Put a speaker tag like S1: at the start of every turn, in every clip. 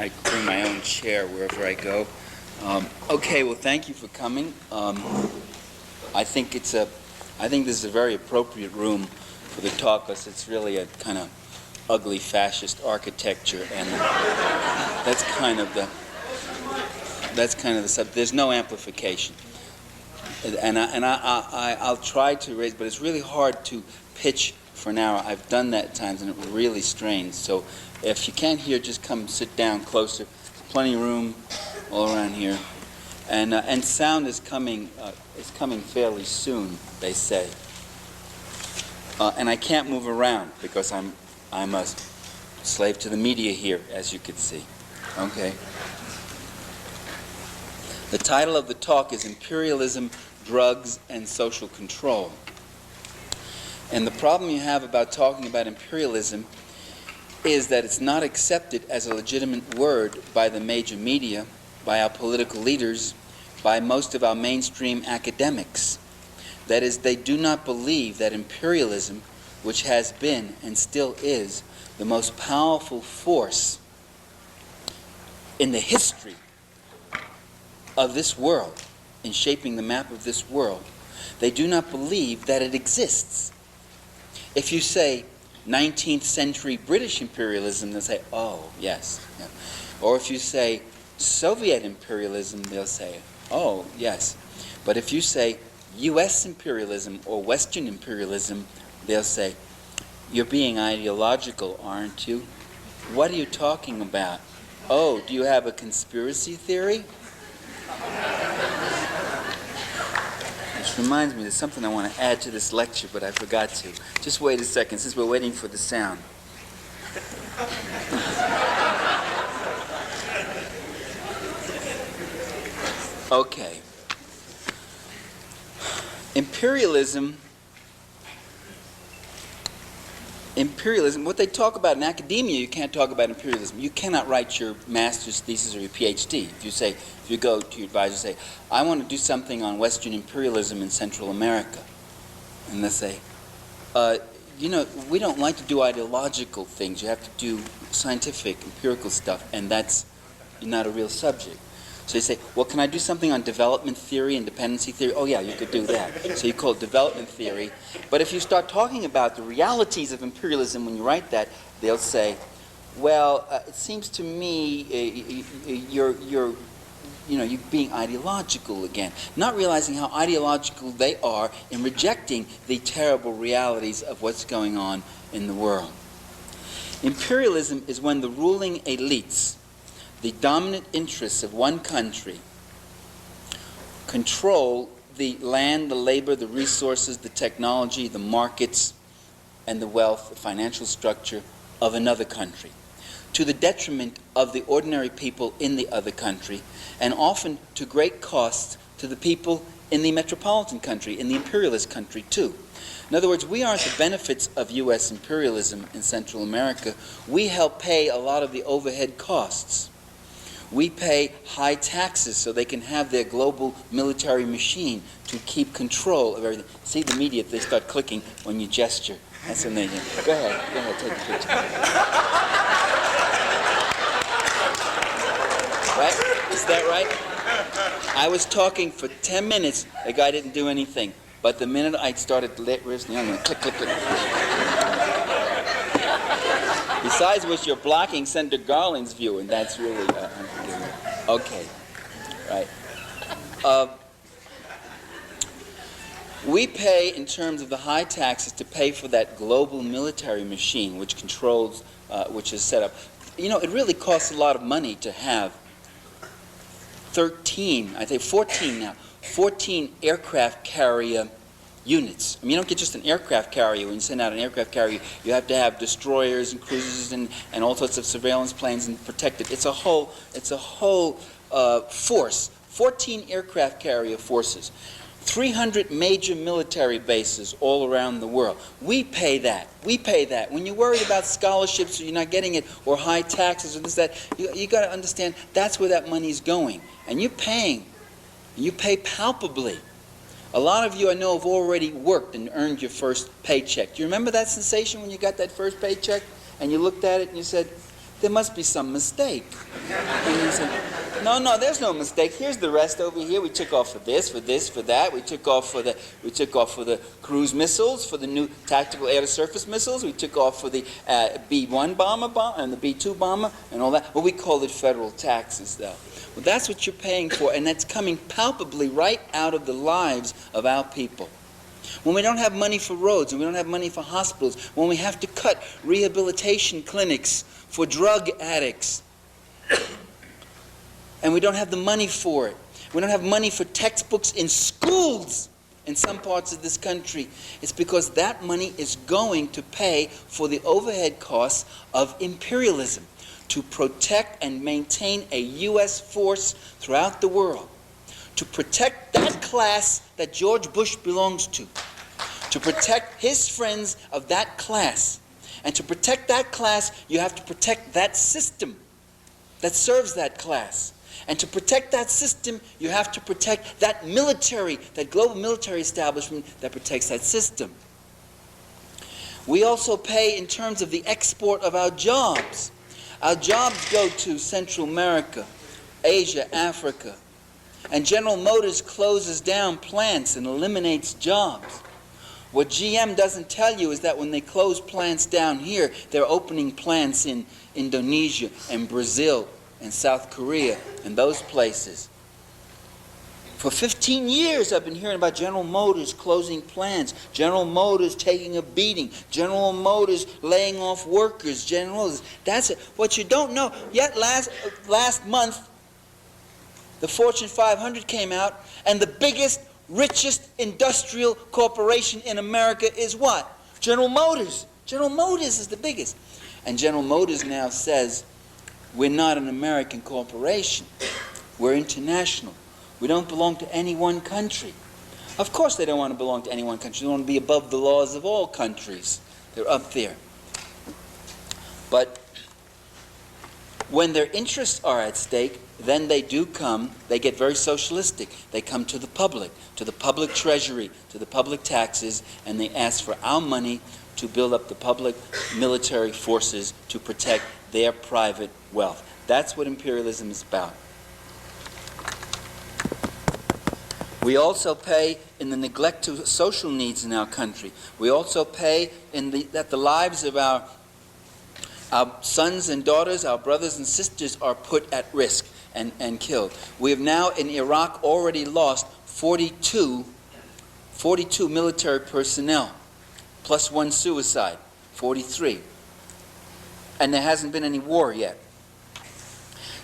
S1: I bring my own chair wherever I go. Okay, well, thank you for coming. I think this is a very appropriate room for the talk, because it's really a kind of ugly fascist architecture, and that's kind of the subject. There's no amplification, and I'll try to raise, but it's really hard to pitch for an hour. I've done that at times, and it really strains. So if you can't hear, just come sit down closer. There's plenty of room all around here, and sound is coming fairly soon, they say. And I can't move around because I'm a slave to the media here, as you can see. Okay. The title of the talk is Imperialism, Drugs, and Social Control. And the problem you have about talking about imperialism is that it's not accepted as a legitimate word by the major media, by our political leaders, by most of our mainstream academics. That is, they do not believe that imperialism, which has been and still is the most powerful force in the history of this world, in shaping the map of this world, they do not believe that it exists. If you say 19th century British imperialism, they'll say, oh, yes. Yeah. Or if you say Soviet imperialism, they'll say, oh, yes. But if you say U.S. imperialism or Western imperialism, they'll say, you're being ideological, aren't you? What are you talking about? Oh, do you have a conspiracy theory? Which reminds me, there's something I want to add to this lecture, but I forgot to. Just wait a second, since we're waiting for the sound. Okay. Imperialism, what they talk about in academia, you can't talk about imperialism. You cannot write your master's thesis or your PhD. If you go to your advisor and say, I want to do something on Western imperialism in Central America. And they say, we don't like to do ideological things. You have to do scientific, empirical stuff, and that's not a real subject. So you say, well, can I do something on development theory and dependency theory? Oh, yeah, you could do that. So you call it development theory. But if you start talking about the realities of imperialism when you write that, they'll say, well, it seems to me you're being ideological again, not realizing how ideological they are in rejecting the terrible realities of what's going on in the world. Imperialism is when the ruling elites, the dominant interests of one country, control the land, the labor, the resources, the technology, the markets, and the wealth, the financial structure of another country, to the detriment of the ordinary people in the other country, and often to great cost to the people in the metropolitan country, in the imperialist country too. In other words, we aren't the benefits of U.S. imperialism in Central America. We help pay a lot of the overhead costs. We pay high taxes so they can have their global military machine to keep control of everything. See the media, they start clicking when you gesture. That's when they do. Go ahead, take a picture. Right? Is that right? I was talking for 10 minutes, the guy didn't do anything. But the minute I started listening, I'm going to click, click, click. Besides which, you're blocking Senator Garland's view, and that's really unforgivable. Okay, right. We pay, in terms of the high taxes, to pay for that global military machine which controls, which is set up. It really costs a lot of money to have 14 now, 14 aircraft carrier units. I mean, you don't get just an aircraft carrier. When you send out an aircraft carrier, you have to have destroyers and cruisers and all sorts of surveillance planes and protect it. It's a whole force. 14 aircraft carrier forces. 300 major military bases all around the world. We pay that. When you're worried about scholarships or you're not getting it, or high taxes or this, that, you got to understand that's where that money's going. And you're paying. You pay palpably. A lot of you I know have already worked and earned your first paycheck. Do you remember that sensation when you got that first paycheck and you looked at it and you said, there must be some mistake. And he said, no, there's no mistake. Here's the rest over here. We took off for this, for this, for that. We took off for the cruise missiles, for the new tactical air-to-surface missiles. We took off for the B-1 bomber and the B-2 bomber and all that. Well, we called it federal taxes, though. Well, that's what you're paying for, and that's coming palpably right out of the lives of our people. When we don't have money for roads, and we don't have money for hospitals, when we have to cut rehabilitation clinics for drug addicts, and we don't have the money for it. We don't have money for textbooks in schools in some parts of this country. It's because that money is going to pay for the overhead costs of imperialism, to protect and maintain a U.S. force throughout the world, to protect that class that George Bush belongs to protect his friends of that class. And to protect that class, you have to protect that system that serves that class. And to protect that system, you have to protect that military, that global military establishment that protects that system. We also pay in terms of the export of our jobs. Our jobs go to Central America, Asia, Africa. And General Motors closes down plants and eliminates jobs. What GM doesn't tell you is that when they close plants down here, they're opening plants in Indonesia and Brazil and South Korea and those places. For 15 years I've been hearing about General Motors closing plants, General Motors taking a beating, General Motors laying off workers, General Motors. That's it. What you don't know, yet last month the Fortune 500 came out, and the biggest, richest industrial corporation in America is what? General Motors. General Motors is the biggest. And General Motors now says, we're not an American corporation. We're international. We don't belong to any one country. Of course they don't want to belong to any one country. They want to be above the laws of all countries. They're up there. But when their interests are at stake, then they do come, they get very socialistic. They come to the public treasury, to the public taxes, and they ask for our money to build up the public military forces to protect their private wealth. That's what imperialism is about. We also pay in the neglect of social needs in our country. We also pay that the lives of our sons and daughters, our brothers and sisters are put at risk and killed. We have now in Iraq already lost 42 military personnel, plus one suicide, 43. And there hasn't been any war yet.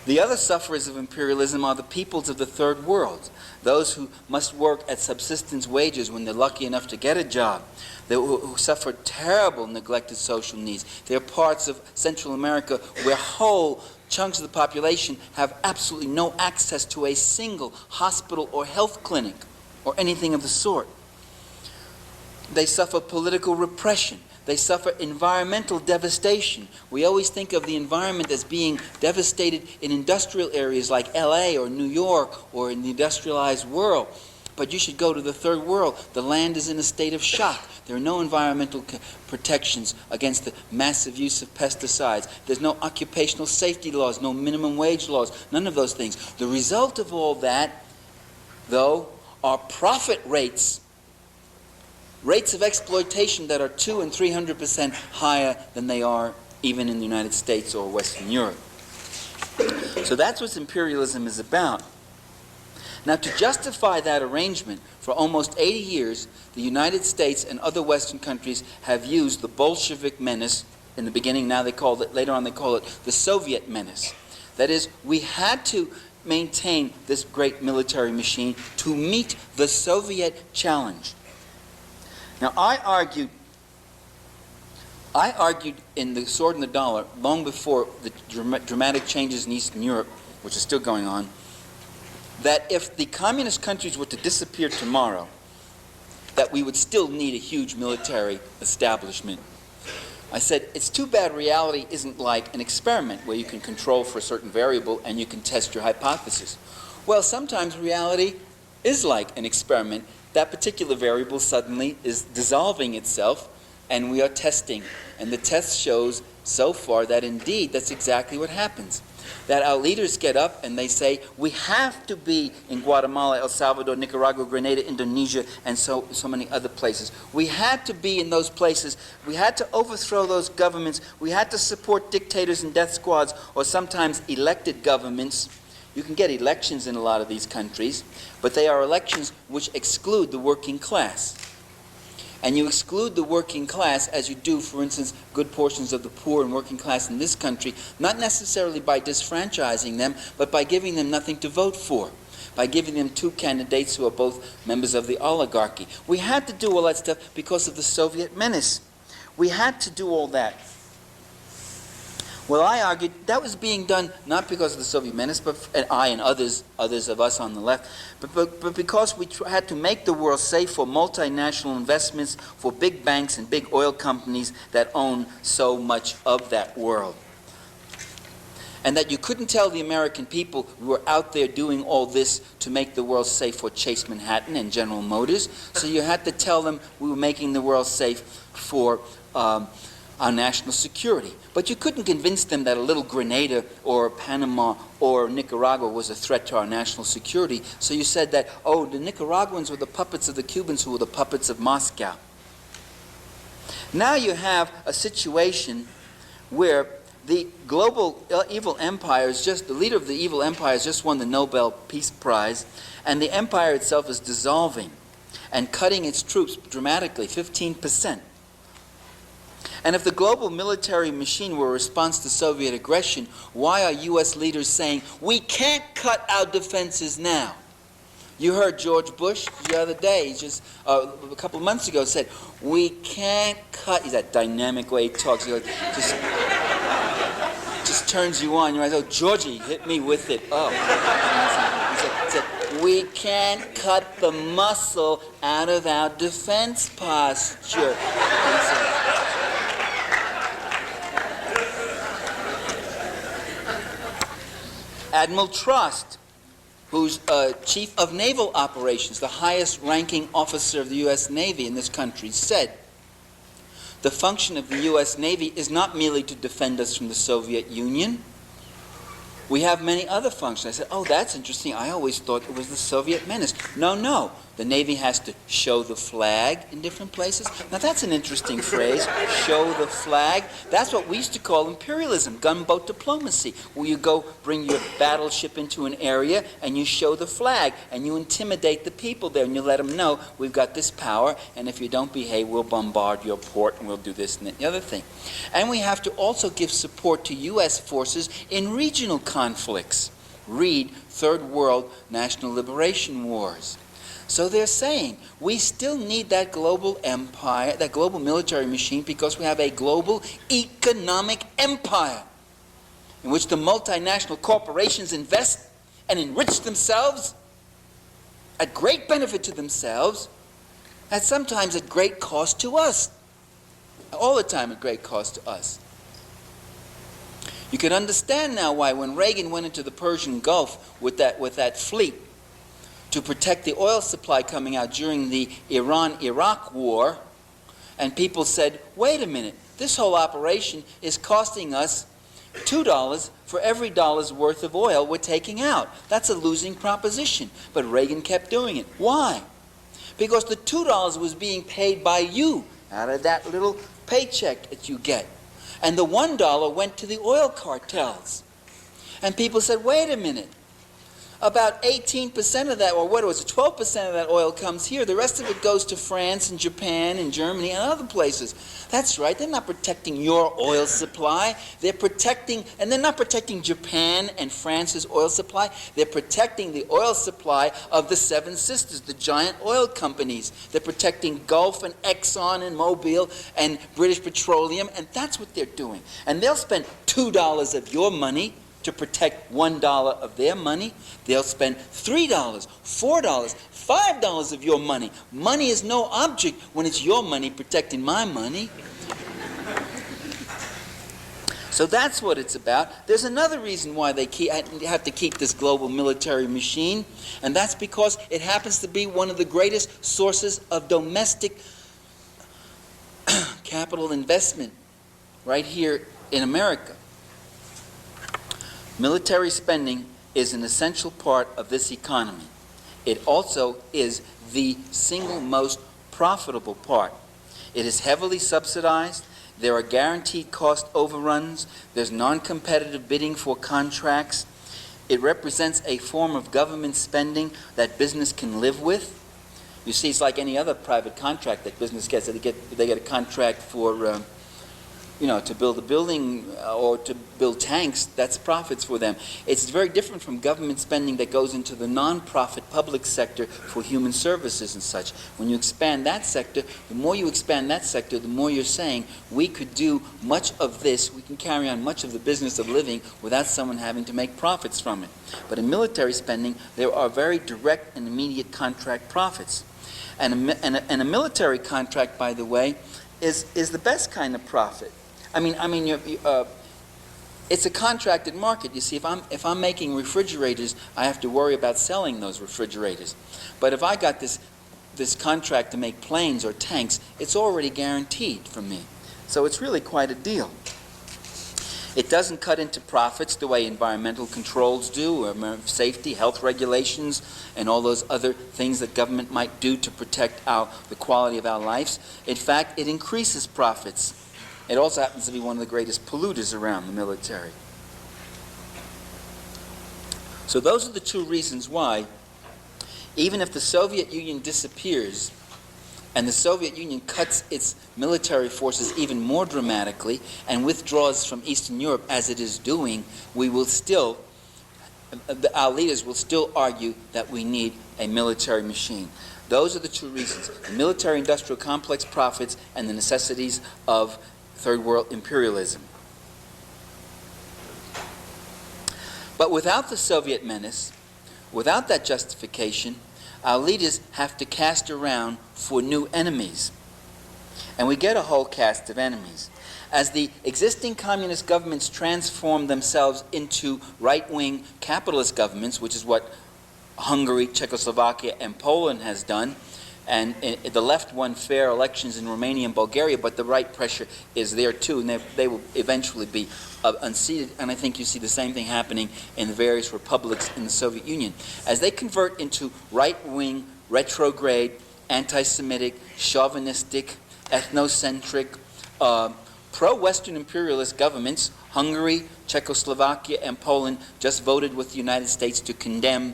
S1: The other sufferers of imperialism are the peoples of the third world, those who must work at subsistence wages when they're lucky enough to get a job, who suffer terrible neglected social needs. There are parts of Central America where whole chunks of the population have absolutely no access to a single hospital or health clinic or anything of the sort. They suffer political repression. They suffer environmental devastation. We always think of the environment as being devastated in industrial areas like LA or New York or in the industrialized world. But you should go to the third world. The land is in a state of shock. There are no environmental protections against the massive use of pesticides. There's no occupational safety laws, no minimum wage laws, none of those things. The result of all that, though, are profit rates of exploitation that are 200% and 300% higher than they are even in the United States or Western Europe. So that's what imperialism is about. Now, to justify that arrangement, for almost 80 years, the United States and other Western countries have used the Bolshevik menace. In the beginning, later on they call it the Soviet menace. That is, we had to maintain this great military machine to meet the Soviet challenge. Now, I argued in The Sword and the Dollar, long before the dramatic changes in Eastern Europe, which are still going on, that if the communist countries were to disappear tomorrow, that we would still need a huge military establishment. I said, it's too bad reality isn't like an experiment where you can control for a certain variable and you can test your hypothesis. Well, sometimes reality is like an experiment. That particular variable suddenly is dissolving itself, and we are testing. And the test shows so far that indeed that's exactly what happens. That our leaders get up and they say, we have to be in Guatemala, El Salvador, Nicaragua, Grenada, Indonesia, and so many other places. We had to be in those places. We had to overthrow those governments. We had to support dictators and death squads, or sometimes elected governments. You can get elections in a lot of these countries, but they are elections which exclude the working class. And you exclude the working class, as you do, for instance, good portions of the poor and working class in this country, not necessarily by disfranchising them, but by giving them nothing to vote for, by giving them two candidates who are both members of the oligarchy. We had to do all that stuff because of the Soviet menace. We had to do all that. Well, I argued that was being done not because of the Soviet menace, and I and others of us on the left, but because we had to make the world safe for multinational investments, for big banks and big oil companies that own so much of that world. And that you couldn't tell the American people we were out there doing all this to make the world safe for Chase Manhattan and General Motors. So you had to tell them we were making the world safe for our national security. But you couldn't convince them that a little Grenada or Panama or Nicaragua was a threat to our national security. So you said that, oh, the Nicaraguans were the puppets of the Cubans who were the puppets of Moscow. Now you have a situation where the global evil empire the leader of the evil empire has just won the Nobel Peace Prize, and the empire itself is dissolving and cutting its troops dramatically, 15%. And if the global military machine were a response to Soviet aggression, why are U.S. leaders saying, we can't cut our defenses now? You heard George Bush the other day, he just a couple of months ago said, we can't cut, he's that dynamic way he talks, he just turns you on. You're like, oh, Georgie, hit me with it. Oh. He said, we can't cut the muscle out of our defense posture. Admiral Trust, who's Chief of Naval Operations, the highest ranking officer of the U.S. Navy in this country, said, the function of the U.S. Navy is not merely to defend us from the Soviet Union. We have many other functions. I said, oh, that's interesting. I always thought it was the Soviet menace. No. The Navy has to show the flag in different places. Now, that's an interesting phrase, show the flag. That's what we used to call imperialism, gunboat diplomacy, where you go bring your battleship into an area and you show the flag and you intimidate the people there and you let them know we've got this power, and if you don't behave, we'll bombard your port and we'll do this and the other thing. And we have to also give support to U.S. forces in regional conflicts. Read Third World National Liberation Wars. So they're saying we still need that global empire, that global military machine, because we have a global economic empire in which the multinational corporations invest and enrich themselves at great benefit to themselves, and sometimes at great cost to us. All the time at great cost to us. You can understand now why when Reagan went into the Persian Gulf with that fleet to protect the oil supply coming out during the Iran-Iraq war, and people said, wait a minute, this whole operation is costing us $2 for every dollar's worth of oil we're taking out. That's a losing proposition. But Reagan kept doing it. Why? Because the $2 was being paid by you out of that little paycheck that you get. And the $1 went to the oil cartels. And people said, wait a minute. About 18% of that, or what was it, 12% of that oil comes here. The rest of it goes to France and Japan and Germany and other places. That's right, they're not protecting your oil supply. They're protecting, and they're not protecting Japan and France's oil supply. They're protecting the oil supply of the Seven Sisters, the giant oil companies. They're protecting Gulf and Exxon and Mobil and British Petroleum, and that's what they're doing. And they'll spend $2 of your money to protect $1 of their money. They'll spend $3, $4, $5 of your money. Money is no object when it's your money protecting my money. So that's what it's about. There's another reason why they have to keep this global military machine, and that's because it happens to be one of the greatest sources of domestic capital investment right here In America, military spending is an essential part of this economy. It also is the single most profitable part. It is heavily subsidized. There are guaranteed cost overruns. There's non-competitive bidding for contracts. It represents a form of government spending that business can live with. You see, it's like any other private contract that business gets. They get a contract for, to build a building or to build tanks. That's profits for them. It's very different from government spending that goes into the non-profit public sector for human services and such. When you expand that sector, the more you expand that sector, the more you're saying we could do much of this, we can carry on much of the business of living without someone having to make profits from it. But in military spending, there are very direct and immediate contract profits. And a military contract, by the way, is the best kind of profit. It's a contracted market. You see, if I'm making refrigerators, I have to worry about selling those refrigerators. But if I got this contract to make planes or tanks, it's already guaranteed from me. So it's really quite a deal. It doesn't cut into profits the way environmental controls do, or safety, health regulations, and all those other things that government might do to protect the quality of our lives. In fact, it increases profits. It also happens to be one of the greatest polluters around, the military. So those are the two reasons why, even if the Soviet Union disappears, and the Soviet Union cuts its military forces even more dramatically and withdraws from Eastern Europe as it is doing, our leaders will still argue that we need a military machine. Those are the two reasons: the military-industrial complex profits and the necessities of third world imperialism. But without the Soviet menace, without that justification, our leaders have to cast around for new enemies. And we get a whole cast of enemies. As the existing communist governments transform themselves into right-wing capitalist governments, which is what Hungary, Czechoslovakia, and Poland has done, and the left won fair elections in Romania and Bulgaria, but the right pressure is there too, and they will eventually be unseated. And I think you see the same thing happening in the various republics in the Soviet Union. As they convert into right-wing, retrograde, anti-Semitic, chauvinistic, ethnocentric, pro-Western imperialist governments, Hungary, Czechoslovakia, and Poland just voted with the United States to condemn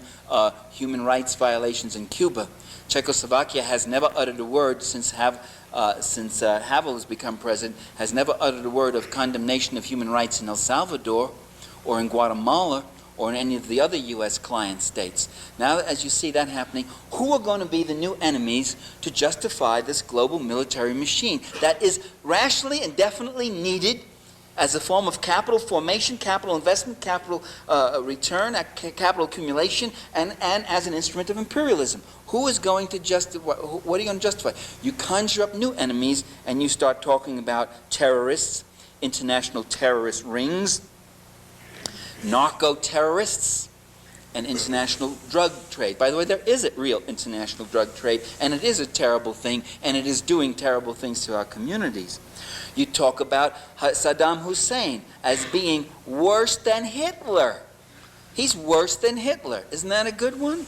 S1: human rights violations in Cuba. Czechoslovakia has never uttered a word since Havel has become president, has never uttered a word of condemnation of human rights in El Salvador or in Guatemala or in any of the other U.S. client states. Now, as you see that happening, who are going to be the new enemies to justify this global military machine that is rationally and definitely needed as a form of capital formation, capital investment, capital return, capital accumulation, and as an instrument of imperialism? Who is going to justify? What are you going to justify? You conjure up new enemies, and you start talking about terrorists, international terrorist rings, narco-terrorists, and international drug trade. By the way, there is a real international drug trade, and it is a terrible thing, and it is doing terrible things to our communities. You talk about Saddam Hussein as being worse than Hitler. He's worse than Hitler. Isn't that a good one?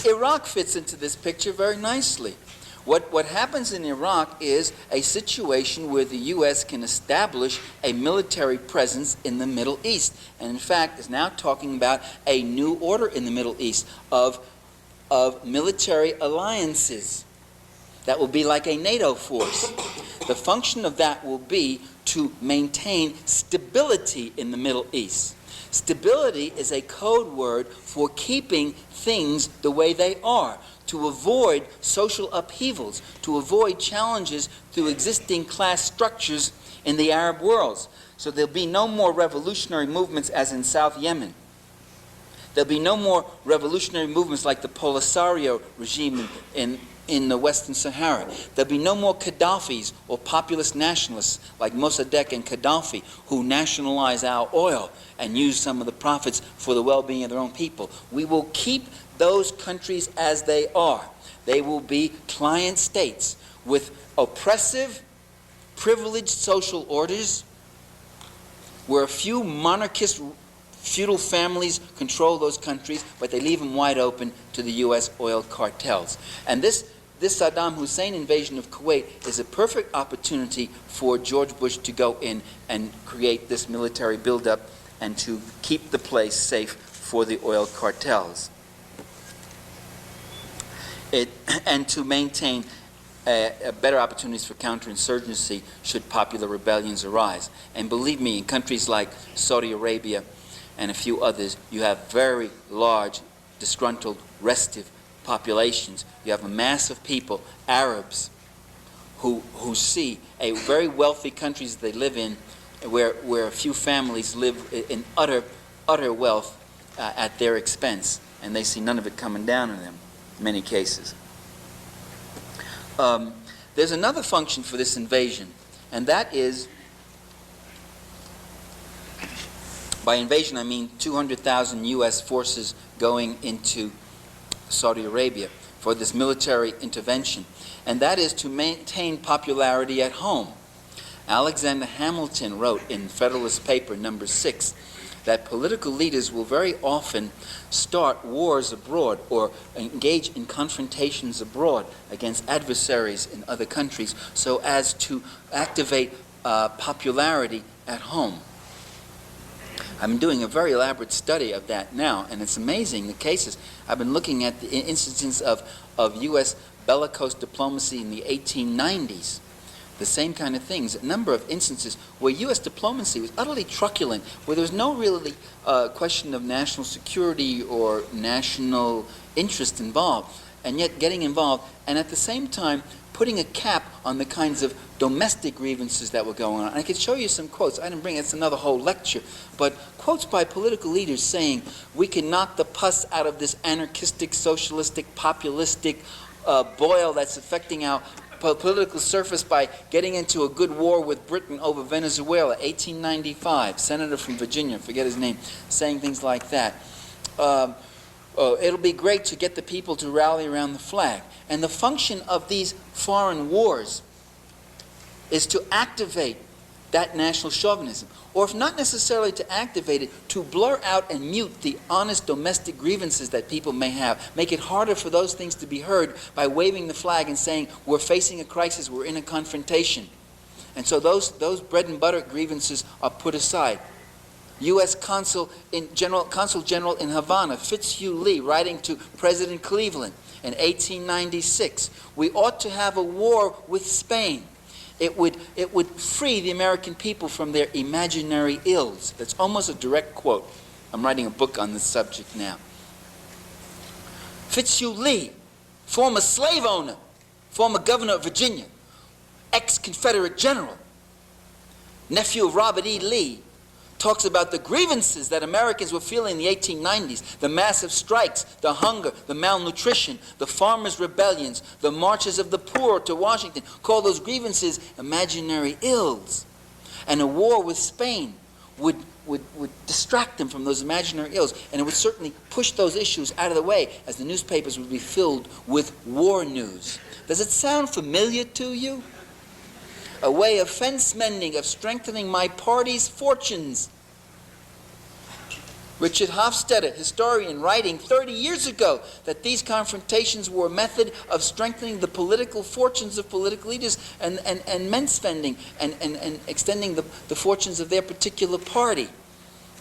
S1: Iraq fits into this picture very nicely. What happens in Iraq is a situation where the U.S. can establish a military presence in the Middle East, and in fact is now talking about a new order in the Middle East of military alliances that will be like a NATO force. The function of that will be to maintain stability in the Middle East. Stability is a code word for keeping things the way they are, to avoid social upheavals, to avoid challenges through existing class structures in the Arab worlds. So there'll be no more revolutionary movements as in South Yemen. There'll be no more revolutionary movements like the Polisario regime in the Western Sahara. There'll be no more Gaddafis or populist nationalists like Mossadegh and Gaddafi who nationalize our oil and use some of the profits for the well-being of their own people. We will keep those countries as they are. They will be client states with oppressive privileged social orders where a few monarchist feudal families control those countries, but they leave them wide open to the U.S. oil cartels. And this Saddam Hussein invasion of Kuwait is a perfect opportunity for George Bush to go in and create this military buildup and to keep the place safe for the oil cartels. And to maintain better opportunities for counterinsurgency should popular rebellions arise. And believe me, in countries like Saudi Arabia and a few others, you have very large, disgruntled, restive populations. You have a mass of people, Arabs, who see a very wealthy countries they live in, where a few families live in utter wealth at their expense, and they see none of it coming down on them in many cases. There's another function for this invasion, and that is, by invasion I mean 200,000 U.S. forces going into Saudi Arabia for this military intervention, and that is to maintain popularity at home. Alexander Hamilton wrote in Federalist Paper number 6 that political leaders will very often start wars abroad or engage in confrontations abroad against adversaries in other countries so as to activate popularity at home. I've been doing a very elaborate study of that now, and it's amazing the cases. I've been looking at the instances of U.S. bellicose diplomacy in the 1890s. The same kind of things, a number of instances where U.S. diplomacy was utterly truculent, where there was no really question of national security or national interest involved, and yet getting involved, and at the same time putting a cap on the kinds of domestic grievances that were going on. And I could show you some quotes. I didn't bring it, it's another whole lecture, but quotes by political leaders saying, we can knock the pus out of this anarchistic, socialistic, populistic boil that's affecting our political surface by getting into a good war with Britain over Venezuela, 1895. Senator from Virginia, forget his name, saying things like that. It'll be great to get the people to rally around the flag. And the function of these foreign wars is to activate that national chauvinism. Or if not necessarily to activate it, to blur out and mute the honest domestic grievances that people may have. Make it harder for those things to be heard by waving the flag and saying, we're facing a crisis, we're in a confrontation. And so those bread and butter grievances are put aside. U.S. Consul General in Havana, Fitzhugh Lee, writing to President Cleveland in 1896, we ought to have a war with Spain. It would free the American people from their imaginary ills. That's almost a direct quote. I'm writing a book on this subject now. Fitzhugh Lee, former slave owner, former governor of Virginia, ex-Confederate general, nephew of Robert E. Lee, talks about the grievances that Americans were feeling in the 1890s, the massive strikes, the hunger, the malnutrition, the farmers' rebellions, the marches of the poor to Washington, call those grievances imaginary ills. And a war with Spain would distract them from those imaginary ills, and it would certainly push those issues out of the way as the newspapers would be filled with war news. Does it sound familiar to you? A way of fence mending, of strengthening my party's fortunes. Richard Hofstadter, historian, writing 30 years ago that these confrontations were a method of strengthening the political fortunes of political leaders and men's spending and extending the fortunes of their particular party.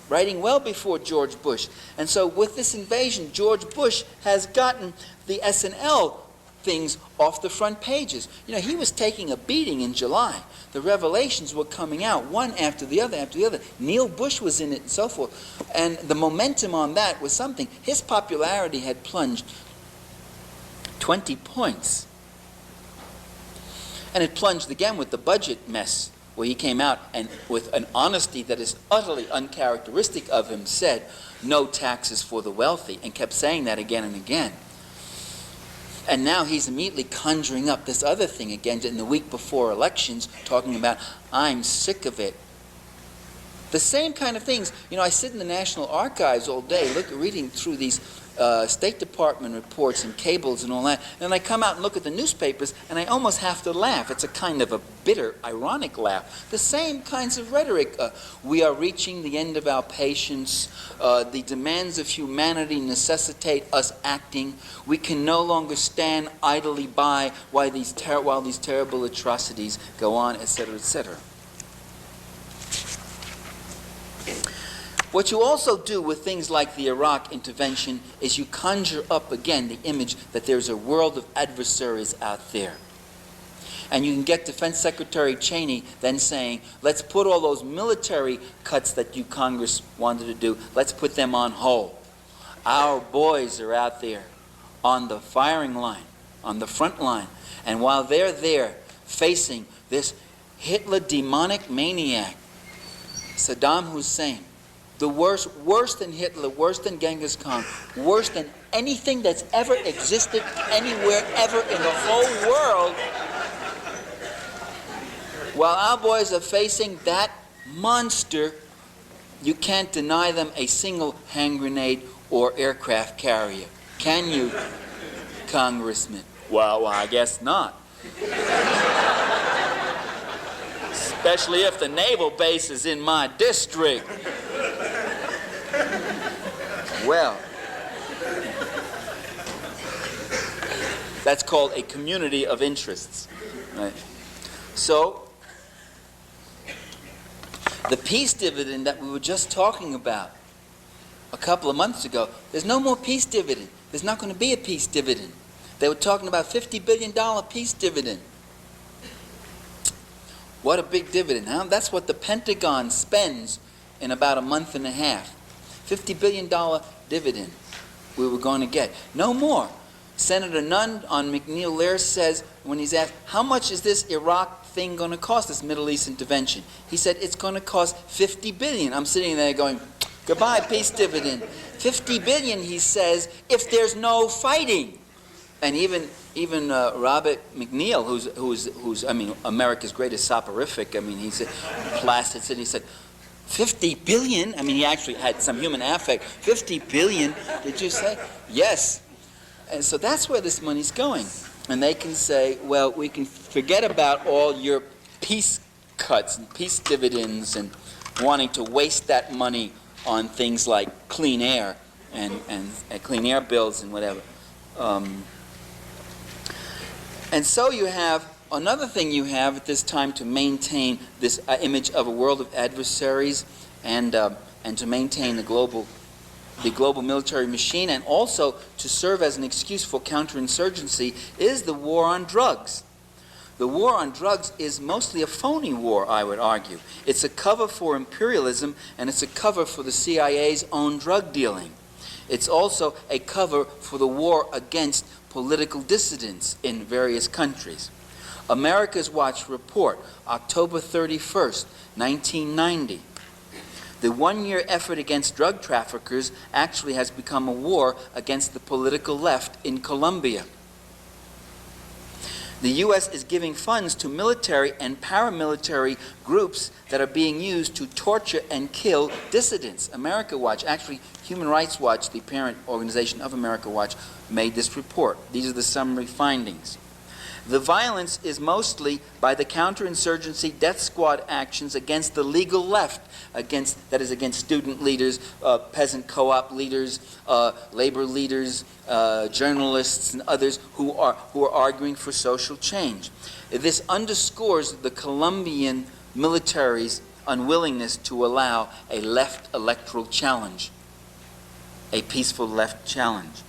S1: Writing well before George Bush. And so with this invasion, George Bush has gotten the S&L things off the front pages. You know, he was taking a beating in July. The revelations were coming out one after the other after the other. Neil Bush was in it and so forth. And the momentum on that was something. His popularity had plunged 20 points. And it plunged again with the budget mess, where he came out and with an honesty that is utterly uncharacteristic of him said, no taxes for the wealthy, and kept saying that again and again. And now he's immediately conjuring up this other thing again in the week before elections, talking about, I'm sick of it. The same kind of things. You know, I sit in the National Archives all day reading through these State Department reports and cables and all that, and I come out and look at the newspapers, and I almost have to laugh. It's a kind of a bitter, ironic laugh. The same kinds of rhetoric. We are reaching the end of our patience. The demands of humanity necessitate us acting. We can no longer stand idly by while these terrible atrocities go on, etc., etc. What you also do with things like the Iraq intervention is you conjure up again the image that there's a world of adversaries out there. And you can get Defense Secretary Cheney then saying, let's put all those military cuts that you Congress wanted to do, let's put them on hold. Our boys are out there on the firing line, on the front line. And while they're there facing this Hitler demonic maniac, Saddam Hussein, the worse than Hitler, worse than Genghis Khan, worse than anything that's ever existed anywhere ever in the whole world, while our boys are facing that monster, you can't deny them a single hand grenade or aircraft carrier. Can you, Congressman? Well, I guess not. Especially if the naval base is in my district. Well, that's called a community of interests. Right? So, the peace dividend that we were just talking about a couple of months ago, there's no more peace dividend. There's not going to be a peace dividend. They were talking about $50 billion peace dividend. What a big dividend, huh? That's what the Pentagon spends in about a month and a half. $50 billion dividend we were going to get. No more. Senator Nunn on McNeil-Lehrer says, when he's asked, how much is this Iraq thing going to cost, this Middle East intervention? He said, it's going to cost $50 billion. I'm sitting there going, goodbye, peace dividend. $50 billion, he says, if there's no fighting. And even Robert McNeil, who's I mean, America's greatest soporific, I mean, he's a placid, he said, 50 billion? I mean, he actually had some human affect. 50 billion, did you say? Yes. And so that's where this money's going. And they can say, well, we can forget about all your peace cuts and peace dividends and wanting to waste that money on things like clean air and clean air bills and whatever. And so you have another thing you have at this time to maintain this image of a world of adversaries and to maintain the global military machine, and also to serve as an excuse for counterinsurgency, is the war on drugs. The war on drugs is mostly a phony war, I would argue. It's a cover for imperialism, and it's a cover for the CIA's own drug dealing. It's also a cover for the war against political dissidents in various countries. America's Watch report, October 31st, 1990. The one-year effort against drug traffickers actually has become a war against the political left in Colombia. The U.S. is giving funds to military and paramilitary groups that are being used to torture and kill dissidents. America Watch, actually Human Rights Watch, the parent organization of America Watch, made this report. These are the summary findings. The violence is mostly by the counterinsurgency death squad actions against the legal left, against student leaders, peasant co-op leaders, labor leaders, journalists, and others who are arguing for social change. This underscores the Colombian military's unwillingness to allow a left electoral challenge, a peaceful left challenge.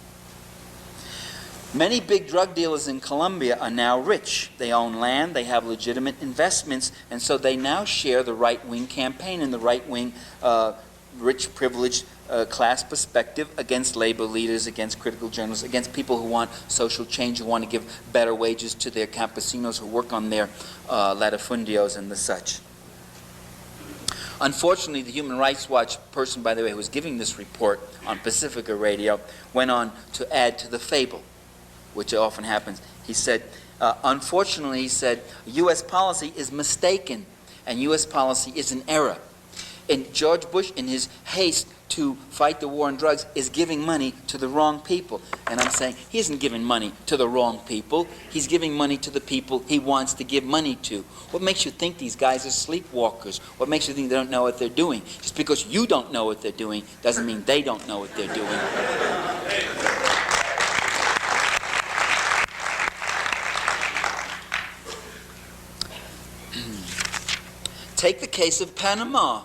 S1: Many big drug dealers in Colombia are now rich. They own land, they have legitimate investments, and so they now share the right-wing campaign and the right-wing rich, privileged class perspective against labor leaders, against critical journalists, against people who want social change, who want to give better wages to their campesinos who work on their latifundios and the such. Unfortunately, the Human Rights Watch person, by the way, who was giving this report on Pacifica Radio, went on to add to the fable, which often happens. He said, unfortunately, he said, U.S. policy is mistaken, and U.S. policy is an error. And George Bush, in his haste to fight the war on drugs is giving money to the wrong people. And I'm saying he isn't giving money to the wrong people. He's giving money to the people he wants to give money to. What makes you think these guys are sleepwalkers? What makes you think they don't know what they're doing? Just because you don't know what they're doing doesn't mean they don't know what they're doing. Take the case of Panama.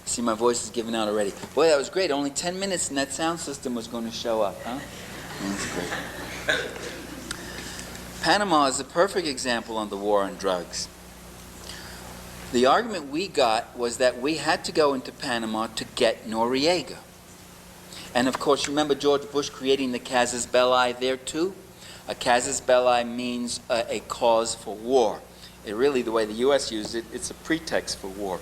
S1: See, my voice is giving out already. Boy, that was great. Only 10 minutes and that sound system was going to show up, huh? That's great. Panama is a perfect example on the war on drugs. The argument we got was that we had to go into Panama to get Noriega. And of course, remember George Bush creating the casus belli there too? A casus belli means a cause for war. It really, the way the U.S. used it, it's a pretext for war.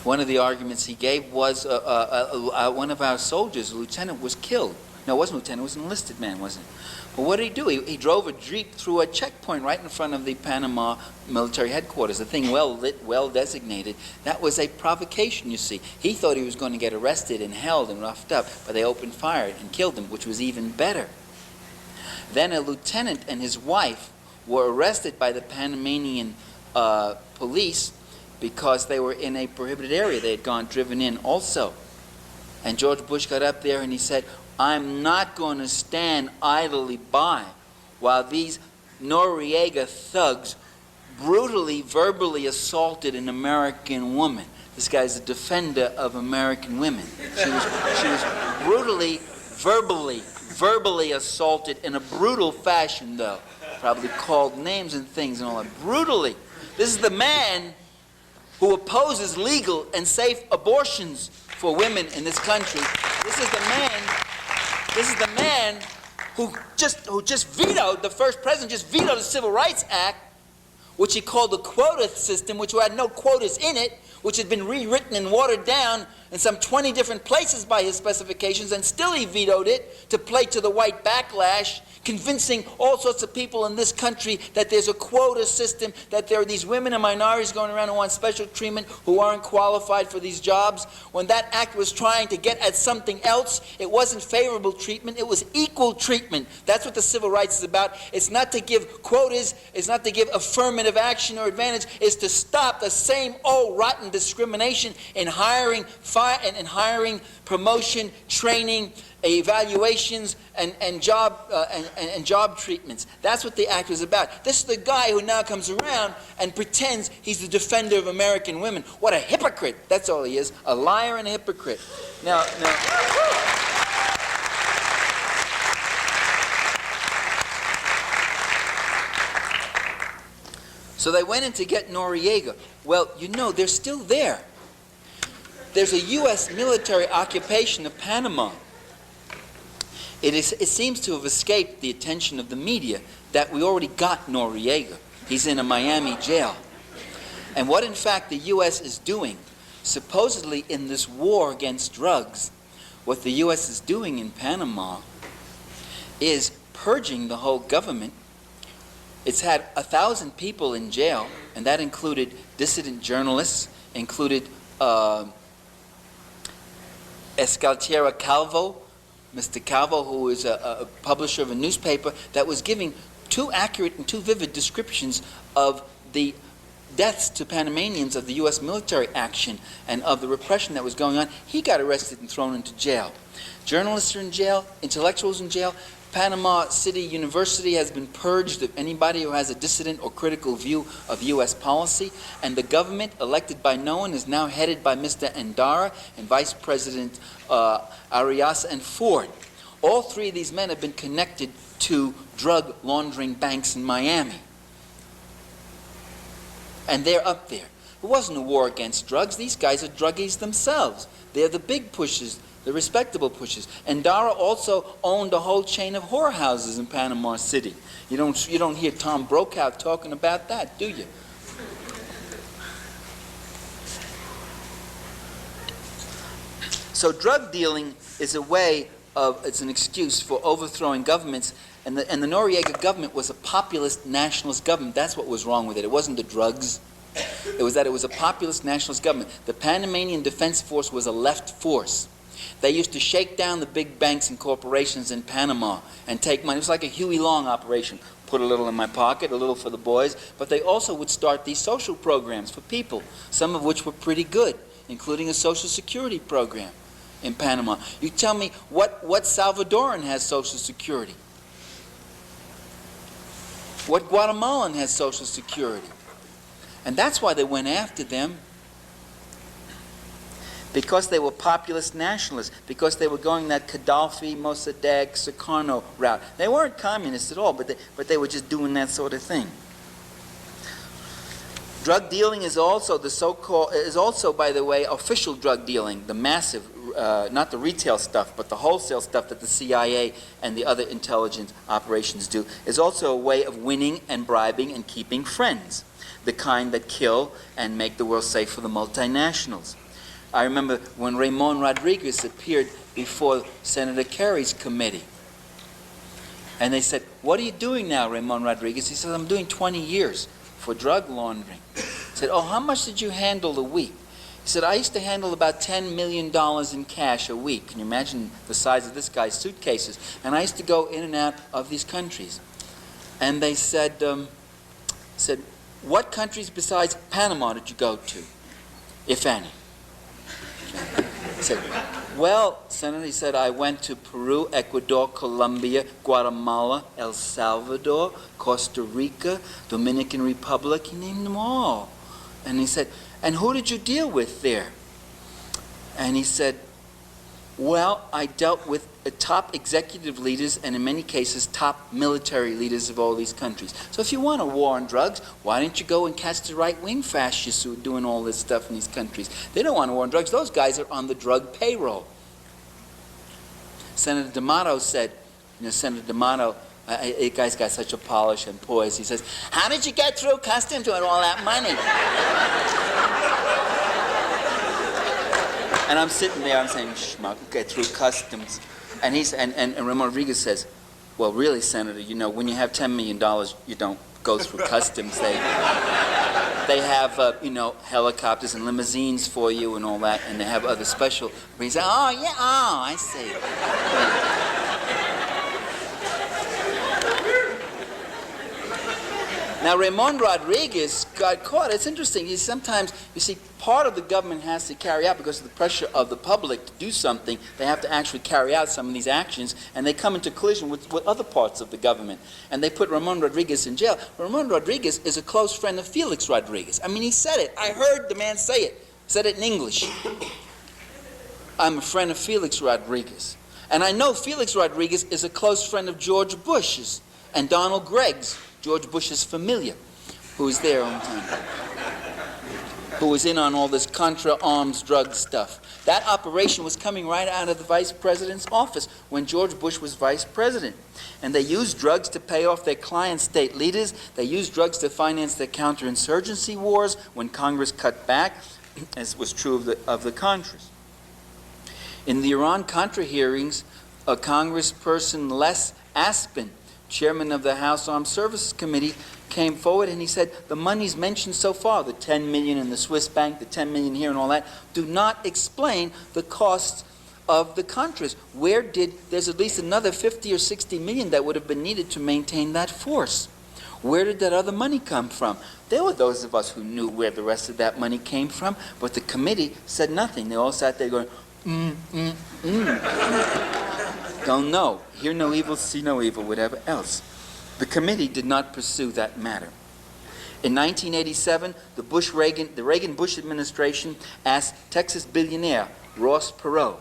S1: One of the arguments he gave was one of our soldiers, a lieutenant, was killed. No, it wasn't a lieutenant, it was an enlisted man, wasn't it? But what did he do? He drove a Jeep through a checkpoint right in front of the Panama military headquarters, a thing well lit, well designated. That was a provocation, you see. He thought he was going to get arrested and held and roughed up, but they opened fire and killed him, which was even better. Then a lieutenant and his wife were arrested by the Panamanian police because they were in a prohibited area. They had driven in also. And George Bush got up there and he said, I'm not going to stand idly by while these Noriega thugs brutally, verbally assaulted an American woman. This guy's a defender of American women. She was brutally, verbally assaulted in a brutal fashion, though. Probably called names and things and all that. Brutally. This is the man who opposes legal and safe abortions for women in this country. This is the man who just vetoed, the first president just vetoed the Civil Rights Act, which he called the quota system, which had no quotas in it, which had been rewritten and watered down in some 20 different places by his specifications, and still he vetoed it to play to the white backlash, convincing all sorts of people in this country that there's a quota system, that there are these women and minorities going around who want special treatment, who aren't qualified for these jobs. When that act was trying to get at something else, it wasn't favorable treatment, it was equal treatment. That's what the civil rights is about. It's not to give quotas, it's not to give affirmative action or advantage, it's to stop the same old rotten discrimination in hiring, promotion, training, evaluations, and job treatments. That's what the act was about. This is the guy who now comes around and pretends he's the defender of American women. What a hypocrite! That's all he is, a liar and a hypocrite. Now. So they went in to get Noriega. Well, you know, they're still there. There's a U.S. military occupation of Panama. It seems to have escaped the attention of the media that we already got Noriega. He's in a Miami jail. And what, in fact, the U.S. is doing, supposedly in this war against drugs, what the U.S. is doing in Panama is purging the whole government. It's had 1,000 people in jail, and that included dissident journalists, included Escaltiera Calvo, Mr. Calvo, who is a publisher of a newspaper that was giving too accurate and too vivid descriptions of the deaths to Panamanians of the U.S. military action and of the repression that was going on. He got arrested and thrown into jail. Journalists are in jail, intellectuals in jail. Panama City University has been purged of anybody who has a dissident or critical view of U.S. policy, and the government, elected by no one, is now headed by Mr. Endara and Vice President Arias and Ford. All three of these men have been connected to drug laundering banks in Miami. And they're up there. It wasn't a war against drugs. These guys are druggies themselves. They're the big pushers, the respectable pushers. Endara also owned a whole chain of whorehouses in Panama City. You don't hear Tom Brokaw talking about that, do you? So drug dealing is a way of, it's an excuse for overthrowing governments, and the Noriega government was a populist nationalist government. That's what was wrong with it. It wasn't the drugs. It was that it was a populist nationalist government. The Panamanian Defense Force was a left force. They used to shake down the big banks and corporations in Panama and take money. It was like a Huey Long operation. Put a little in my pocket, a little for the boys. But they also would start these social programs for people, some of which were pretty good, including a social security program in Panama. You tell me what Salvadoran has social security? What Guatemalan has social security? And that's why they went after them. Because they were populist nationalists, because they were going that Gaddafi, Mossadegh, Sukarno route. They weren't communists at all, but they were just doing that sort of thing. Drug dealing is also by the way, official drug dealing, the massive, not the retail stuff, but the wholesale stuff that the CIA and the other intelligence operations do, is also a way of winning and bribing and keeping friends, the kind that kill and make the world safe for the multinationals. I remember when Ramon Rodriguez appeared before Senator Kerry's committee. And they said, "What are you doing now, Ramon Rodriguez?" He said, "I'm doing 20 years for drug laundering." He said, "Oh, how much did you handle a week?" He said, "I used to handle about $10 million in cash a week." Can you imagine the size of this guy's suitcases? And I used to go in and out of these countries. And they said, "What countries besides Panama did you go to, if any?" He said, "Well, Senator," he said, "I went to Peru, Ecuador, Colombia, Guatemala, El Salvador, Costa Rica, Dominican Republic." He named them all. And he said, "And who did you deal with there?" And he said, "Well, I dealt with top executive leaders and in many cases top military leaders of all these countries. So if you want a war on drugs, why don't you go and catch the right-wing fascists who are doing all this stuff in these countries? They don't want a war on drugs. Those guys are on the drug payroll." Senator D'Amato said, Senator D'Amato, the guy's got such a polish and poise. He says, "How did you get through customs with all that money?" And I'm sitting there, I'm saying, "Schmuck, get through customs." And Ramon Rodriguez says, "Well, really, Senator, when you have $10 million, you don't go through customs. They have, helicopters and limousines for you and all that, and they have other special." He said, "Oh, yeah, I see." Now, Ramon Rodriguez got caught. It's interesting. Sometimes, you see, part of the government has to carry out, because of the pressure of the public to do something, they have to actually carry out some of these actions, and they come into collision with other parts of the government. And they put Ramon Rodriguez in jail. Ramon Rodriguez is a close friend of Felix Rodriguez. I mean, he said it. I heard the man say it. He said it in English. "I'm a friend of Felix Rodriguez." And I know Felix Rodriguez is a close friend of George Bush's and Donald Gregg's, George Bush's familiar, who was there on time, who was in on all this contra-arms drug stuff. That operation was coming right out of the vice president's office when George Bush was vice president. And they used drugs to pay off their client state leaders. They used drugs to finance their counterinsurgency wars when Congress cut back, as was true of the Contras. In the Iran-Contra hearings, a Congressperson Les Aspin, chairman of the House Armed Services Committee, came forward and he said, the monies mentioned so far, the $10 million in the Swiss bank, the $10 million here and all that, do not explain the costs of the Contras. There's at least another 50 or 60 million that would have been needed to maintain that force. Where did that other money come from? There were those of us who knew where the rest of that money came from, but the committee said nothing. They all sat there going, Don't know. Hear no evil, see no evil, whatever else. The committee did not pursue that matter. In 1987, the Reagan-Bush administration asked Texas billionaire Ross Perot.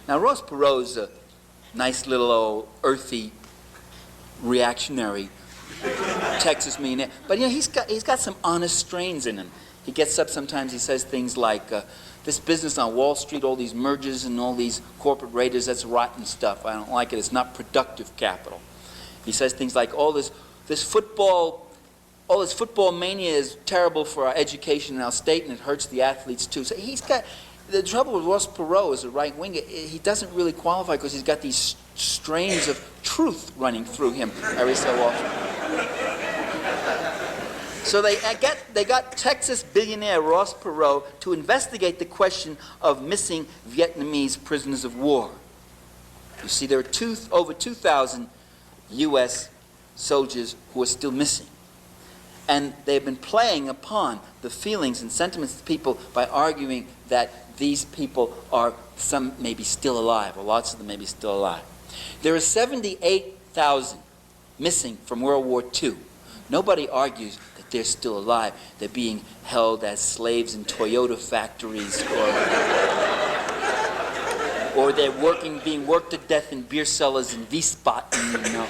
S1: Now, Ross Perot is a nice little old earthy reactionary Texas millionaire, but he's got some honest strains in him. He gets up sometimes, he says things like, this business on Wall Street, all these mergers and all these corporate raiders, that's rotten stuff. I don't like it. It's not productive capital. He says things like, all this football mania is terrible for our education in our state, and it hurts the athletes too. So he's got, the trouble with Ross Perot as a right winger, he doesn't really qualify because he's got these strains of truth running through him every so often. So they got Texas billionaire Ross Perot to investigate the question of missing Vietnamese prisoners of war. You see, there are over 2,000 U.S. soldiers who are still missing. And they've been playing upon the feelings and sentiments of people by arguing that these people are, some maybe still alive, or lots of them may be still alive. There are 78,000 missing from World War II. Nobody argues that they're still alive. They're being held as slaves in Toyota factories, or they're being worked to death in beer cellars in Wiesbaden, you know.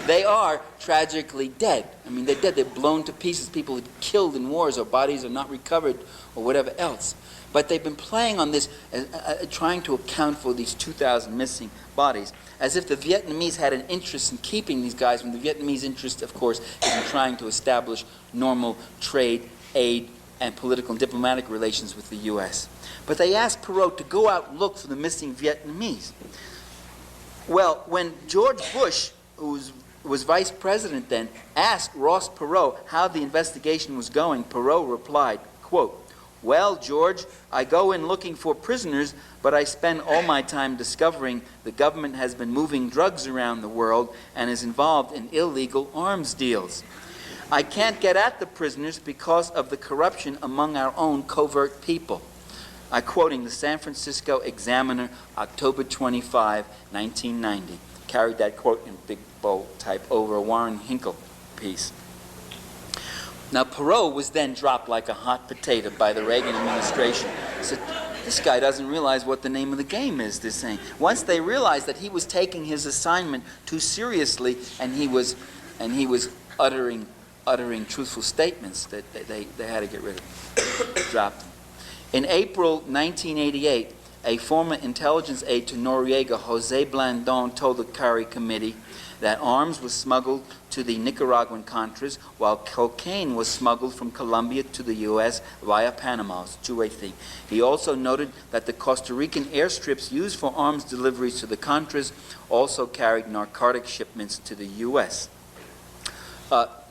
S1: They are tragically dead. I mean, they're dead. They're blown to pieces. People are killed in wars, or bodies are not recovered, or whatever else. But they've been playing on this, trying to account for these 2,000 missing bodies, as if the Vietnamese had an interest in keeping these guys, when the Vietnamese interest, of course, is in trying to establish normal trade, aid, and political and diplomatic relations with the U.S. But they asked Perot to go out and look for the missing Vietnamese. Well, when George Bush, who was vice president then, asked Ross Perot how the investigation was going, Perot replied, quote, "Well, George, I go in looking for prisoners, but I spend all my time discovering the government has been moving drugs around the world and is involved in illegal arms deals. I can't get at the prisoners because of the corruption among our own covert people." I'm quoting the San Francisco Examiner, October 25, 1990. Carried that quote in big bold type over a Warren Hinkle piece. Now, Perot was then dropped like a hot potato by the Reagan administration. So this guy doesn't realize what the name of the game is, this thing. Once they realized that he was taking his assignment too seriously, and he was uttering truthful statements, that they had to get rid of him. Dropped him. In April 1988, a former intelligence aide to Noriega, Jose Blandon, told the Kerry Committee that arms were smuggled to the Nicaraguan Contras, while cocaine was smuggled from Colombia to the U.S. via Panama. It's a two-way thing. He also noted that the Costa Rican airstrips used for arms deliveries to the Contras also carried narcotic shipments to the U.S.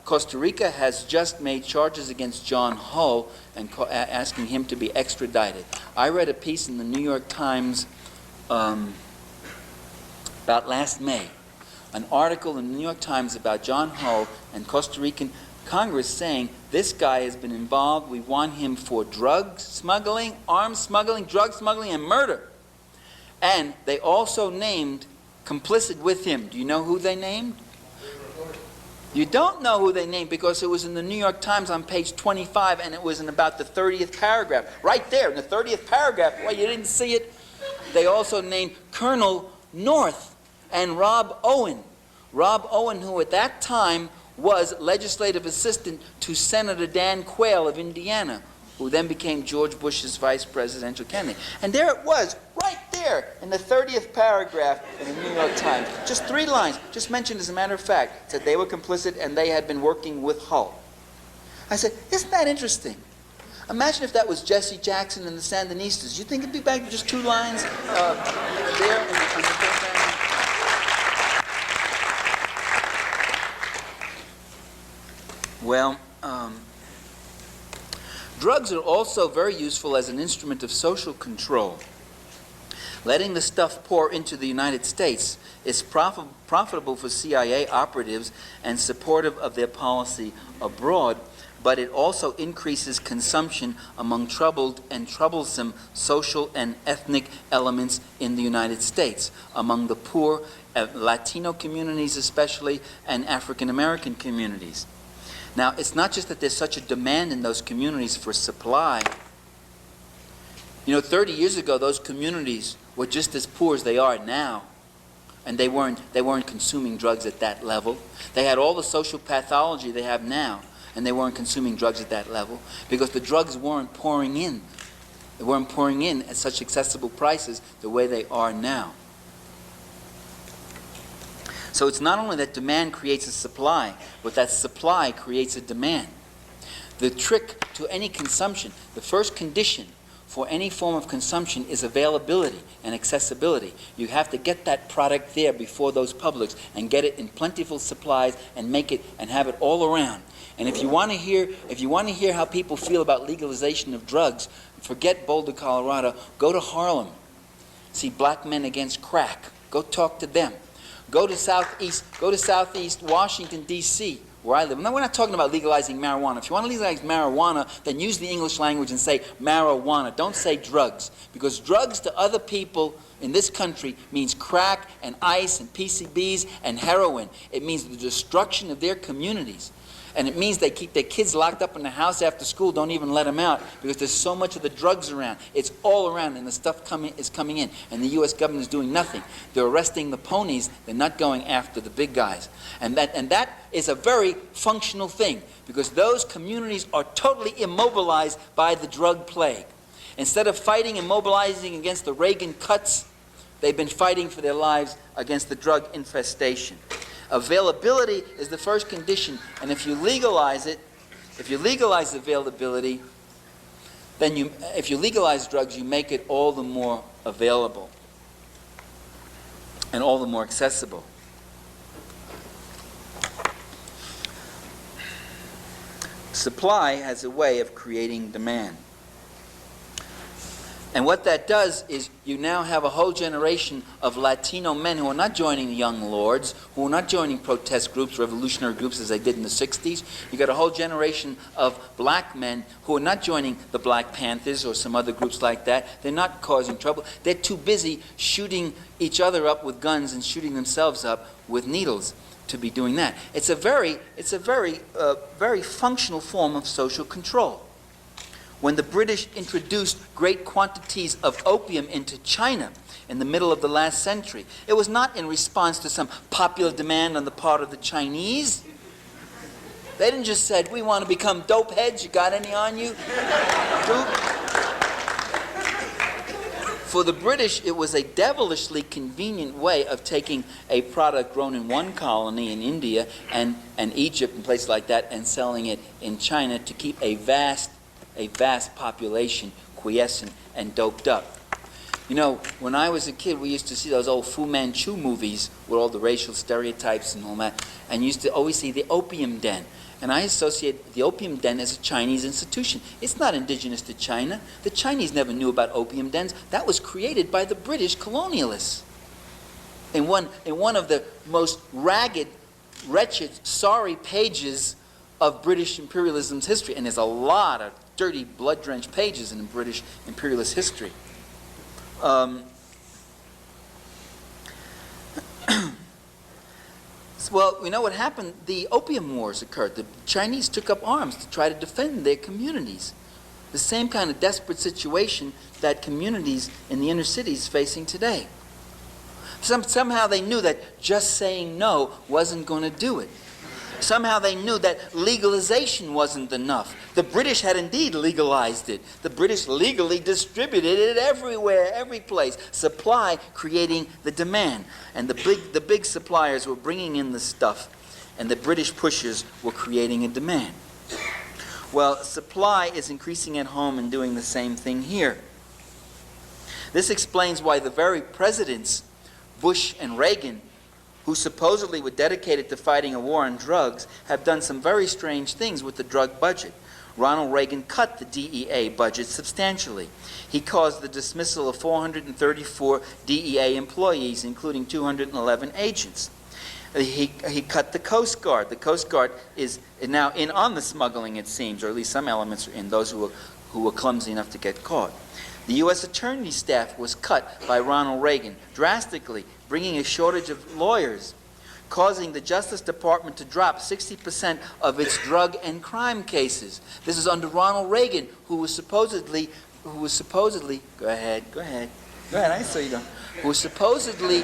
S1: Costa Rica has just made charges against John Hull and asking him to be extradited. I read a piece in the New York Times about last May, an article in the New York Times about John Hull and Costa Rican Congress saying this guy has been involved, we want him for drug smuggling, arms smuggling, drug smuggling, and murder. And they also named complicit with him. Do you know who they named? You don't know who they named because it was in the New York Times on page 25, and it was in about the 30th paragraph. Right there in the 30th paragraph. Well, you didn't see it. They also named Colonel North and Rob Owen. Rob Owen, who at that time was legislative assistant to Senator Dan Quayle of Indiana, who then became George Bush's vice presidential candidate. And there it was, right there in the 30th paragraph in the New York Times. Just 3 lines, just mentioned as a matter of fact, said they were complicit and they had been working with Hull. I said, isn't that interesting? Imagine if that was Jesse Jackson and the Sandinistas. You think it'd be back to just 2 lines there in the program? Well, drugs are also very useful as an instrument of social control. Letting the stuff pour into the United States is profitable for CIA operatives and supportive of their policy abroad, but it also increases consumption among troubled and troublesome social and ethnic elements in the United States, among the poor, Latino communities especially, and African American communities. Now, it's not just that there's such a demand in those communities for supply. You know, 30 years ago, those communities were just as poor as they are now, and they weren't consuming drugs at that level. They had all the social pathology they have now, and they weren't consuming drugs at that level because the drugs weren't pouring in. They weren't pouring in at such accessible prices the way they are now. So it's not only that demand creates a supply, but that supply creates a demand. The trick to any consumption, the first condition for any form of consumption is availability and accessibility. You have to get that product there before those publics and get it in plentiful supplies and make it and have it all around. And if you want to hear how people feel about legalization of drugs, forget Boulder, Colorado. Go to Harlem. See Black Men Against Crack. Go talk to them. Go to Southeast Washington, D.C., where I live. Now, we're not talking about legalizing marijuana. If you want to legalize marijuana, then use the English language and say marijuana. Don't say drugs. Because drugs to other people in this country means crack and ice and PCBs and heroin. It means the destruction of their communities. And it means they keep their kids locked up in the house after school, don't even let them out, because there's so much of the drugs around. It's all around, and the stuff is coming in. And the U.S. government is doing nothing. They're arresting the ponies. They're not going after the big guys. And that is a very functional thing, because those communities are totally immobilized by the drug plague. Instead of fighting and mobilizing against the Reagan cuts, they've been fighting for their lives against the drug infestation. Availability is the first condition, and if you legalize it, if you legalize availability, then if you legalize drugs, you make it all the more available and all the more accessible. Supply has a way of creating demand. And what that does is you now have a whole generation of Latino men who are not joining the Young Lords, who are not joining protest groups, revolutionary groups as they did in the 60s. You got a whole generation of black men who are not joining the Black Panthers or some other groups like that. They're not causing trouble. They're too busy shooting each other up with guns and shooting themselves up with needles to be doing that. It's a very functional form of social control. When the British introduced great quantities of opium into China in the middle of the last century, it was not in response to some popular demand on the part of the Chinese. They didn't just say, we want to become dope heads, you got any on you? For the British, it was a devilishly convenient way of taking a product grown in one colony in India and Egypt and places like that and selling it in China to keep a vast population quiescent and doped up. You know, when I was a kid, we used to see those old Fu Manchu movies with all the racial stereotypes and all that, and you used to always see the opium den. And I associate the opium den as a Chinese institution. It's not indigenous to China. The Chinese never knew about opium dens. That was created by the British colonialists. In one of the most ragged, wretched, sorry pages of British imperialism's history, and there's a lot of dirty, blood-drenched pages in British imperialist history. Well, we know what happened. The Opium Wars occurred. The Chinese took up arms to try to defend their communities. The same kind of desperate situation that communities in the inner cities facing today. Somehow they knew that just saying no wasn't going to do it. Somehow they knew that legalization wasn't enough. The British had indeed legalized it. The British legally distributed it everywhere, every place. Supply creating the demand. And the big suppliers were bringing in the stuff, and the British pushers were creating a demand. Well, supply is increasing at home and doing the same thing here. This explains why the very presidents, Bush and Reagan, who supposedly were dedicated to fighting a war on drugs, have done some very strange things with the drug budget. Ronald Reagan cut the DEA budget substantially. He caused the dismissal of 434 DEA employees, including 211 agents. He cut the Coast Guard. The Coast Guard is now in on the smuggling, it seems, or at least some elements are in, those who were clumsy enough to get caught. The U.S. Attorney's staff was cut by Ronald Reagan drastically, bringing a shortage of lawyers, causing the Justice Department to drop 60% of its drug and crime cases. This is under Ronald Reagan, who was supposedly, go ahead, I saw you go, who was supposedly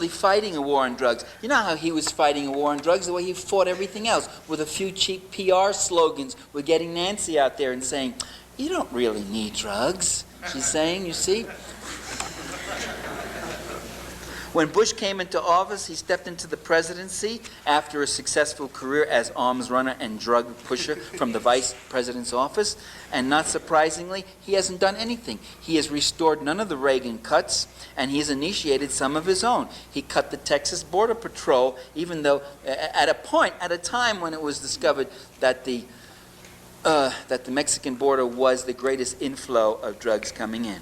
S1: fighting a war on drugs. You know how he was fighting a war on drugs? The way he fought everything else, with a few cheap PR slogans, with getting Nancy out there and saying, you don't really need drugs, she's saying, you see? When Bush came into office, he stepped into the presidency after a successful career as arms runner and drug pusher from the vice president's office. And not surprisingly, he hasn't done anything. He has restored none of the Reagan cuts, and he has initiated some of his own. He cut the Texas Border Patrol, even though at a time when it was discovered that the Mexican border was the greatest inflow of drugs coming in.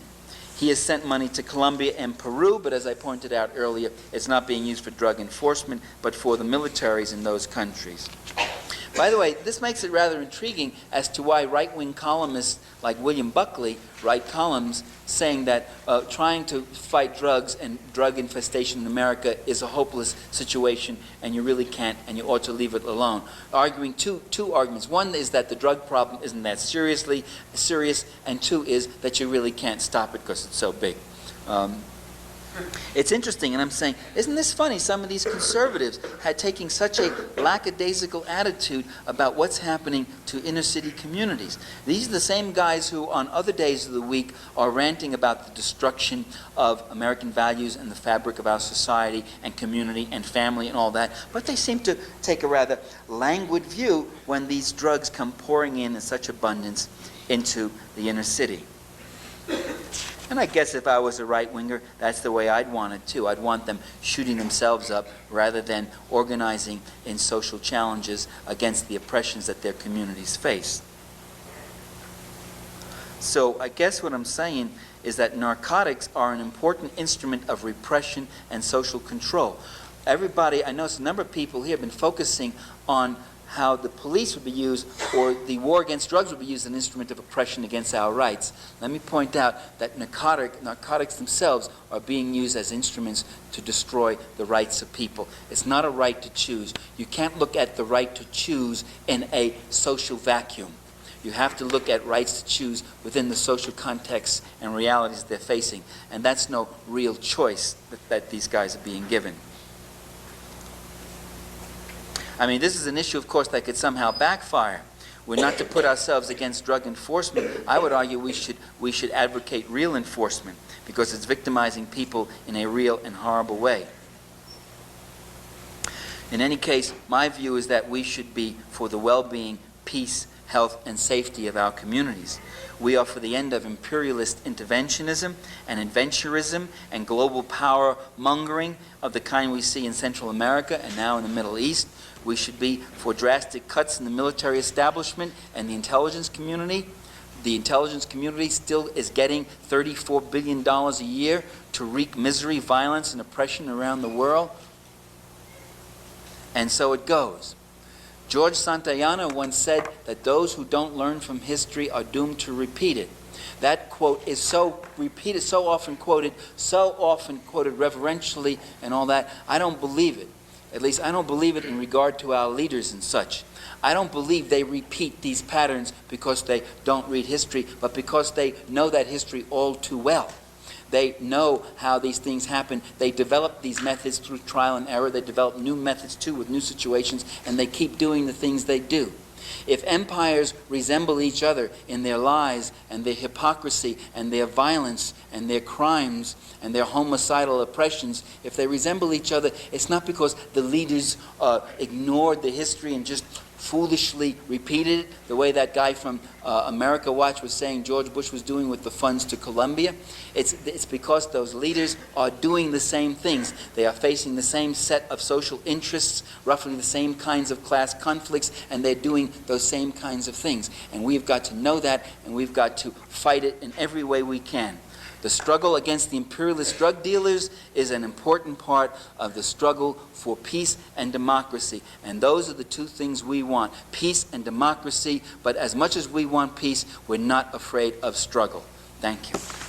S1: He has sent money to Colombia and Peru, but as I pointed out earlier, it's not being used for drug enforcement, but for the militaries in those countries. By the way, this makes it rather intriguing as to why right-wing columnists like William Buckley write columns saying that trying to fight drugs and drug infestation in America is a hopeless situation and you really can't and you ought to leave it alone. Arguing two arguments. One is that the drug problem isn't that serious, and two is that you really can't stop it because it's so big. It's interesting, and I'm saying, isn't this funny? Some of these conservatives had taken such a lackadaisical attitude about what's happening to inner city communities. These are the same guys who on other days of the week are ranting about the destruction of American values and the fabric of our society and community and family and all that, but they seem to take a rather languid view when these drugs come pouring in such abundance into the inner city. And I guess if I was a right-winger, that's the way I'd want it too. I'd want them shooting themselves up rather than organizing in social challenges against the oppressions that their communities face. So I guess what I'm saying is that narcotics are an important instrument of repression and social control. Everybody, I notice a number of people here have been focusing on how the police would be used, or the war against drugs would be used as an instrument of oppression against our rights. Let me point out that narcotics themselves are being used as instruments to destroy the rights of people. It's not a right to choose. You can't look at the right to choose in a social vacuum. You have to look at rights to choose within the social context and realities they're facing. And that's no real choice that these guys are being given. I mean, this is an issue, of course, that could somehow backfire. We're not to put ourselves against drug enforcement. I would argue we should advocate real enforcement because it's victimizing people in a real and horrible way. In any case, my view is that we should be for the well-being, peace, health, and safety of our communities. We are for the end of imperialist interventionism and adventurism and global power mongering of the kind we see in Central America and now in the Middle East. We should be for drastic cuts in the military establishment and the intelligence community. The intelligence community still is getting $34 billion a year to wreak misery, violence, and oppression around the world. And so it goes. George Santayana once said that those who don't learn from history are doomed to repeat it. That quote is so repeated, so often quoted reverentially and all that. I don't believe it. At least I don't believe it in regard to our leaders and such. I don't believe they repeat these patterns because they don't read history, but because they know that history all too well. They know how these things happen. They develop these methods through trial and error. They develop new methods too with new situations, and they keep doing the things they do. If empires resemble each other in their lies and their hypocrisy and their violence and their crimes and their homicidal oppressions, if they resemble each other, it's not because the leaders ignored the history and just foolishly repeated it, the way that guy from America Watch was saying George Bush was doing with the funds to Colombia. It's because those leaders are doing the same things. They are facing the same set of social interests, roughly the same kinds of class conflicts, and they're doing those same kinds of things. And we've got to know that, and we've got to fight it in every way we can. The struggle against the imperialist drug dealers is an important part of the struggle for peace and democracy. And those are the two things we want, peace and democracy. But as much as we want peace, we're not afraid of struggle. Thank you.